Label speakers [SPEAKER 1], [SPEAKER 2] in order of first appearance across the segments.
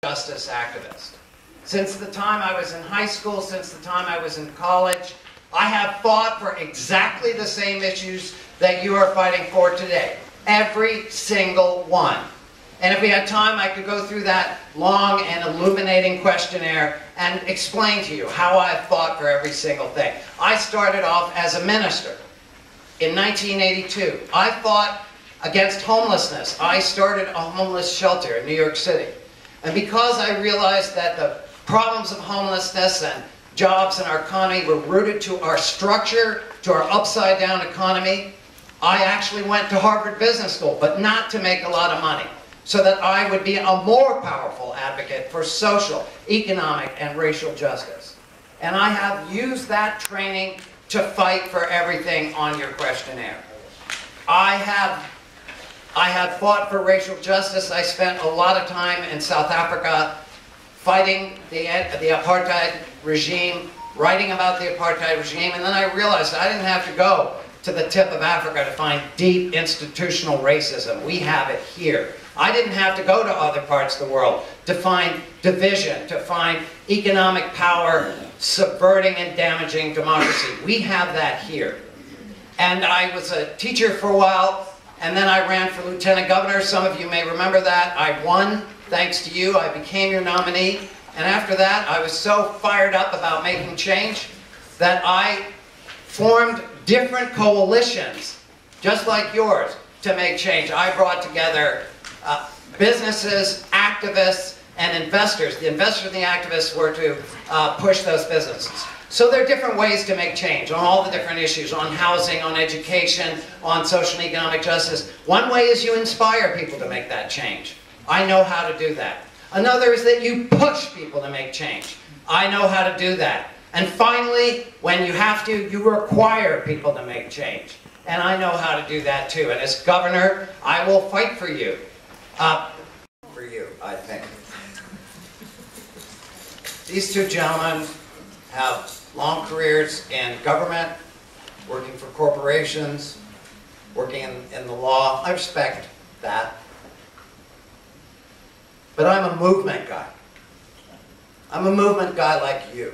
[SPEAKER 1] justice activist. Since the time I was in high school, since the time I was in college, I have fought for exactly the same issues that you are fighting for today. Every single one. And if we had time, I could go through that long and illuminating questionnaire and explain to you how I've fought for every single thing. I started off as a minister in 1982. I fought against homelessness. I started a homeless shelter in New York City. And because I realized that the problems of homelessness and jobs in our economy were rooted to our structure, to our upside-down economy, I actually went to Harvard Business School, but not to make a lot of money, so that I would be a more powerful advocate for social, economic, and racial justice. And I have used that training to fight for everything on your questionnaire. I have fought for racial justice. I spent a lot of time in South Africa fighting the apartheid regime, writing about the apartheid regime, and then I realized I didn't have to go to the tip of Africa to find deep institutional racism. We have it here. I didn't have to go to other parts of the world to find division, to find economic power subverting and damaging democracy. We have that here. And I was a teacher for a while, and then I ran for lieutenant governor. Some of you may remember that. I won, thanks to you. I became your nominee. And after that, I was so fired up about making change that I formed different coalitions, just like yours, to make change. I brought together businesses, activists, and investors. The investors and the activists were to push those businesses. So there are different ways to make change on all the different issues, on housing, on education, on social and economic justice. One way is you inspire people to make that change. I know how to do that. Another is that you push people to make change. I know how to do that. And finally, when you have to, you require people to make change. And I know how to do that too. And as governor, I will fight for you. For you, I think. These two gentlemen have long careers in government, working for corporations, working in the law. I respect that. But I'm a movement guy. I'm a movement guy like you.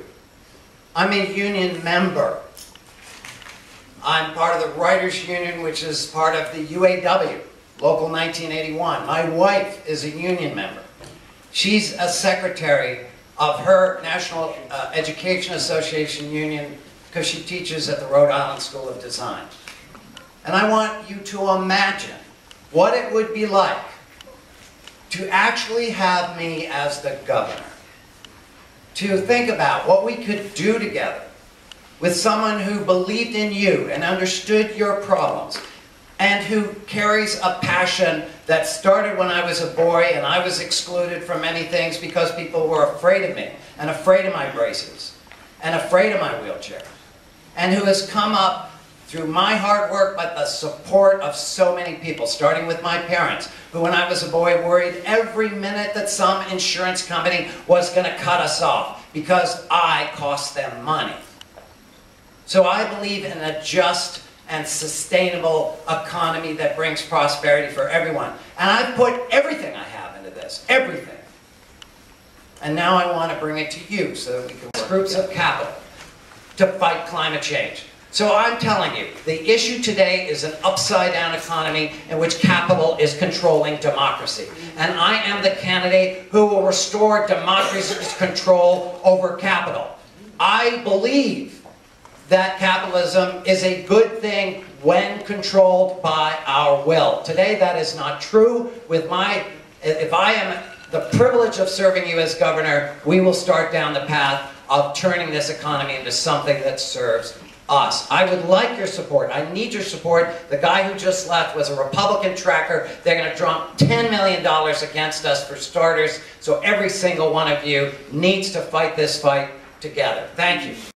[SPEAKER 1] I'm a union member. I'm part of the Writers Union, which is part of the UAW, Local 1981. My wife is a union member. She's a secretary of her National Education Association union because she teaches at the Rhode Island School of Design. And I want you to imagine what it would be like to actually have me as the governor. To think about what we could do together with someone who believed in you and understood your problems, and who carries a passion that started when I was a boy and I was excluded from many things because people were afraid of me and afraid of my braces and afraid of my wheelchair, and who has come up through my hard work but the support of so many people, starting with my parents, who when I was a boy worried every minute that some insurance company was going to cut us off because I cost them money. So I believe in a just and sustainable economy that brings prosperity for everyone. And I've put everything I have into this, everything. And now I want to bring it to you so that we can work groups of capital to fight climate change. So I'm telling you, the issue today is an upside-down economy in which capital is controlling democracy. And I am the candidate who will restore democracy's control over capital. I believe that capitalism is a good thing when controlled by our will. Today that is not true. If I am the privilege of serving you as governor, we will start down the path of turning this economy into something that serves us. I would like your support. I need your support. The guy who just left was a Republican tracker. They're going to drop $10 million against us for starters. So every single one of you needs to fight this fight together. Thank you.